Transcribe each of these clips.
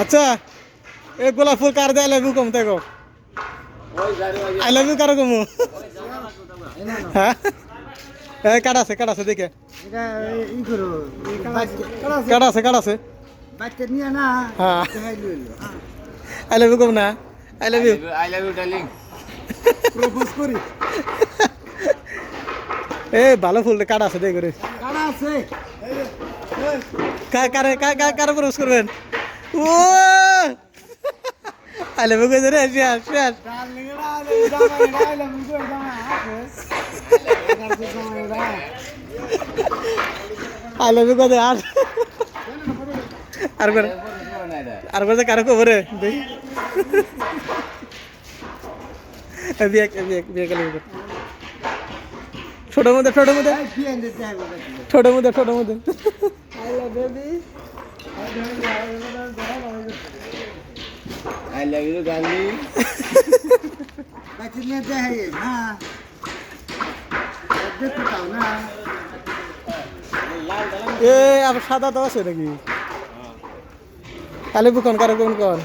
আচ্ছা এই গোলাপ ফুল কার দেয় লেবু কম থাকো আই লাভ ইউ কারো কমু হ্যাঁ এই কাটাছে দেখে কাটাছে হ্যাঁ আই লাভ ইউ কম না I love you darling propose করি এ ভালো ফুল কাটাছে দেখ করে কারে প্রপোজ করবেন ও আই লাভ ইউ কইছে রে শেষ আই লাভ ইউ কইছে আর করে কারো খবরে দেখি বিয়ে গেলে ছোট মধ্যে I love you, darling. এ আবার সাদা তো আছে নাকি কালে বুকন কারো কোন কোন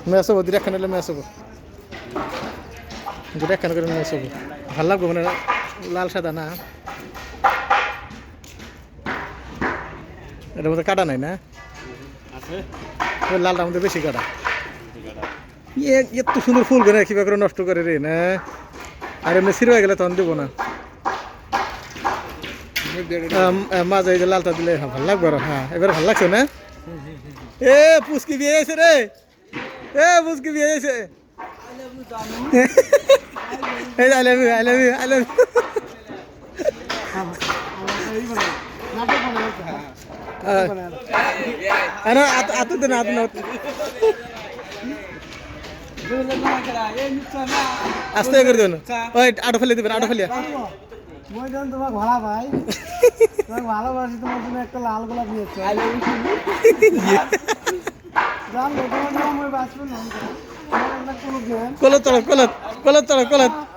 ম্যাচ হবো দুটা খান ম্যাচ হবো দুটা খান করে ম্যাচ হবো ভাল লাগবো মানে লাল সাদা না এটার মধ্যে কাটা নাই না লালটার মধ্যে বেশি কাটা এত সুন্দর ফুল করে কিবা করে নষ্ট করে রে না আর এমনি সির হয়ে গেলে তখন দেবো না মাঝে এই যে লালটা দিলে ভাল লাগবে আর হ্যাঁ এবার ভাল লাগছে না এ পুচকি বিয়ে হয়েছে রে পুচকি বিয়ে হয়েছে আই লাভ ইউ আতো দেন আস্তে করে দেবেন ওই আটো ফেলে দেবেন আটো ফেলিয়া তোমাকে ভাড়া ভাই তোমাকে ভালোবাসি তোমার জন্য একটা লাল গোলাপ নিয়েছে কলত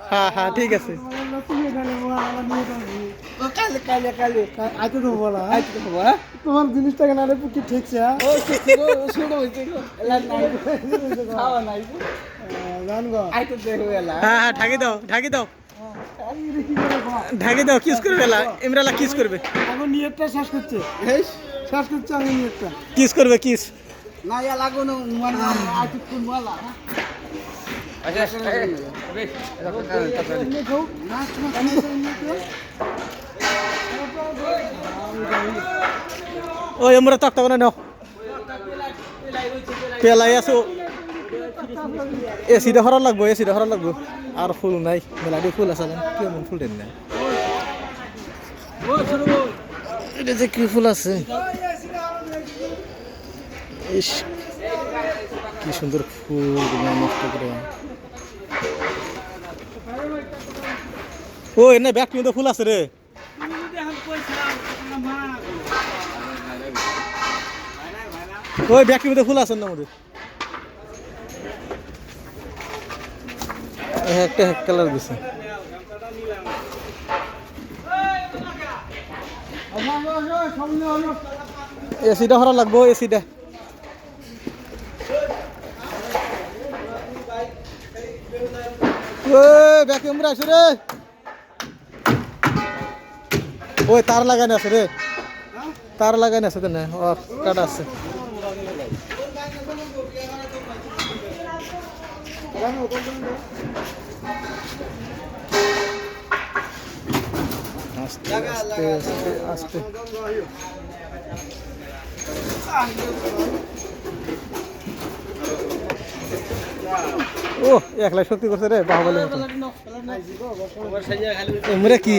হ্যাঁ ঠিক আছে তোমার জিনিসটাকে না পুকি ঠিকছে হ্যাঁ ঢাকি দাও কিস করবে ইমরালা কিস করবে এখন নিয়তটা শেষ করছে আমি নিয়তটা কিস করবে কিস না ইয়া লাগো না মানে আইতে কোন বলা ওই আমরা তক্তা করে নাও পেলাই আছো এসিটা হরা লাগবো আর ফুল নাই মেলাটি ফুল আছে কেমন ফুল দেন না এটা যে কি ফুল আছে ইস কি সুন্দর ফুল নষ্ট করে ও এনে ব্যাগ কিন্তু ফুল আছে রে ওই ব্যাগটির মধ্যে ফুল আছে না আমাদের একটা কালার দিছে এসিটা হরা লাগবো এসিটা ব্যাগ আমরা আছে রে ওই তার লাগানো আছে রে তার লাগানো আছে তো না কাটা আছে আস্তে ও একলাই শক্তি করছে রে বাহুবলী এমরে কি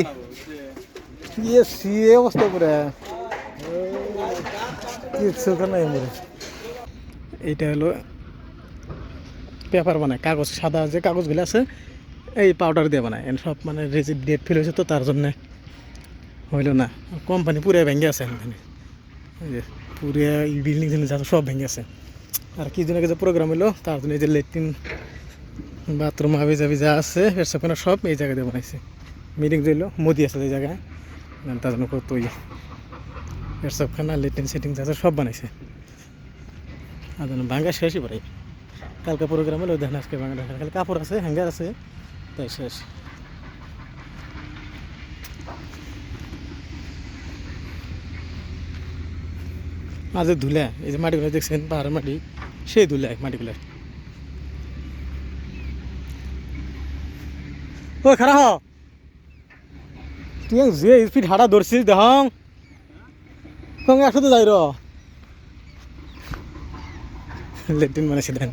অবস্থা পুরা কিছু নাই এমরে এইটা হলো পেপার বানায় কাগজ সাদা যে কাগজগুলো আছে এই পাউডার দিয়ে বানায় সব মানে রেজিড ডেট ফিল হয়েছে তো তার জন্যে হইল না কোম্পানি পুরে ভেঙে আছে এখানে পুরে বিল্ডিং যা সব ভেঙে আছে আর কি দিন যে প্রোগ্রাম হলো তার জন্য এই যে ল্যাট্রিন বাথরুম হাবি যাবি যা আছে এর সব এই জায়গাতে বানাইছে মিটিং দিল মোদি আছে এই জায়গায় তার জন্য কত এর সবখানা ল্যাট্রিন সেটিং যা সব বানাইছে আর ভাঙ্গা শেষই পড়ে কালকে প্রোগ্রাম হলো দেখেন আজকে ভাঙ্গা খালি কাপড় আছে হ্যাঙ্গার আছে তাই শেষ মাঝে ধুলে এই যে মাটিগুলো দেখছেন পাহাড়ের মাটি সেই ধুলে মাটিগুলো ও খারাপ হ তুই যে স্পিড হাঁটা ধরছিস দেখ সঙ্গে একসাথে যাই র লেট্রিন বানাইছে দেন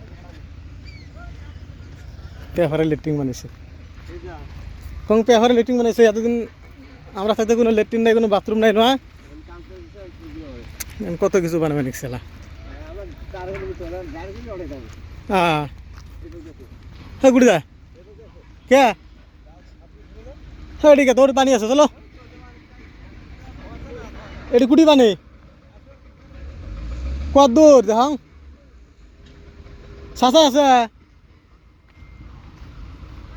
পেপারে লেট্রিন বানাইছে কং পেপারে লেট্রিন বানাইছে এতদিন আমরা থাকতে কোনো লেট্রিন নাই কোনো বাথরুম নাই না কত কিছু বানাবে নিকছেলা হ্যাঁ গুড়ি দা কে হ্যাঁ ঠিক আছে তোর পানি আছে চলো এটি কুটি পানি কত দূর দেখ সাঁচা আছে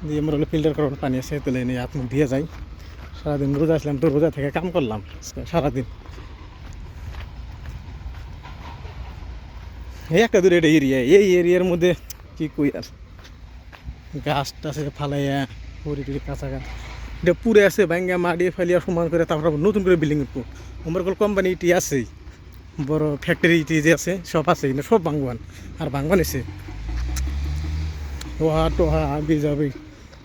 দিয়ে মোর ফিল্টার করার পানি আছে তুলে নিয়ে হাত মুখ দিয়ে যাই সারাদিন রোজা আসলাম তো রোজা থেকে কাম করলাম সারাদিন এই একটা দূর এটা এরিয়া এই এরিয়ার মধ্যে কি কই আর গাছ টাছে ফালাইয়া পরি টুরি কাঁচা গাছ এটা পুরে আছে ভাঙ্গা মাটি ফালিয়া সমান করে তারপর নতুন করে বিল্ডিং উঠবো আমার কোম্পানি ইটি আছেই বড় ফ্যাক্টরি ইটি যে আছে সব আছে না সব ভাঙবান আর ভাঙবান এসে লোহা টোহা আবি যাবি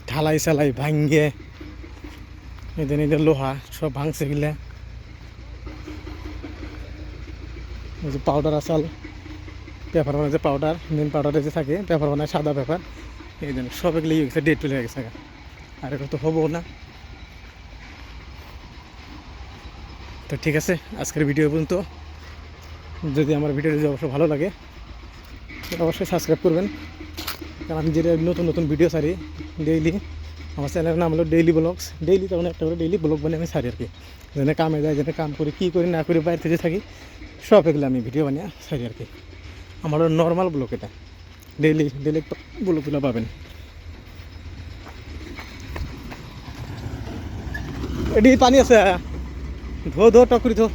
ঢালাই চালাই ভাঙ্গে এদের এদের লোহা সব ভাঙছে গেলে ওই যে পাউডার আসাল পেপার বানায় যে পাউডার মেন পাউডারে যে থাকে পেপার বানায় সাদা পেপার এই জন্য সব এগুলো ইয়ে গেছে ডেট চলে গেছে আর এটা তো হবো না তো ঠিক আছে আজকের ভিডিও পর্যন্ত যদি আমার ভিডিও যদি অবশ্যই ভালো লাগে অবশ্যই সাবস্ক্রাইব করবেন কারণ আমি যেটা নতুন নতুন ভিডিও ছাড়ি ডেইলি আমার চ্যানেলের নাম হলো ডেইলি ব্লগস ডেইলি তখন একটা করে ডেইলি ব্লগ বানিয়ে আমি ছাড়ি আর কি যেখানে কামে যায় যেখানে কাম করি কী করি না করি বাইরে থেকে থাকি সব এগুলো আমি ভিডিও বানিয়ে ছাড়ি আর কি আমার নর্মাল ব্লগ এটা ডেইলি ডেইলি ব্লগগুলো পাবেন এটি পানি আছে ধো ধো টকরি ধো